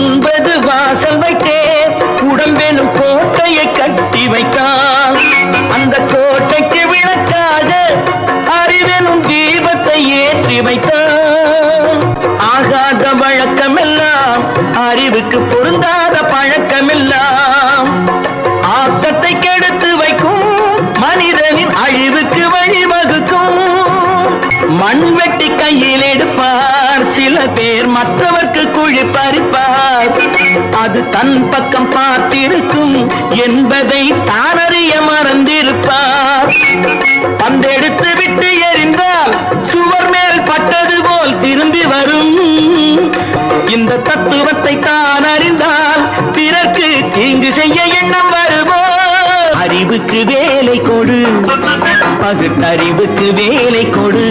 9 வாசல் வைத்தே உடம்பெனும் கோட்டையை கட்டி வைத்தான். அந்த கோட்டைக்கு விளக்காக அறிவெனும் தீபத்தை ஏற்றி வைத்தான். ஆகாத வழக்கமெல்லாம் அறிவுக்கு பொருந்தாத பழக்கமெல்லாம் ஆக்கத்தை கெடுத்து வைக்கும், மனிதனின் அழிவுக்கு வழிவகுக்கும். மண் வெட்டி கையில் எடுப்பார் சில பேர், மற்றவர்க்கு குழி பறிப்பார். அது தன் பக்கம் பார்த்திருக்கும் என்பதை தானறிய மறந்திருப்பார். பந்தெடுத்து விட்டு எறிந்தால் சுவர் மேல் பட்டது போல் திரும்பி வரும். இந்த தத்துவத்தை தான் அறிந்தால் பிறர்க்கு தீங்கு செய்ய எண்ணம் வருமோ? அறிவுக்கு வேலை கொடு, பகுத்தறிவுக்கு வேலை கொடு.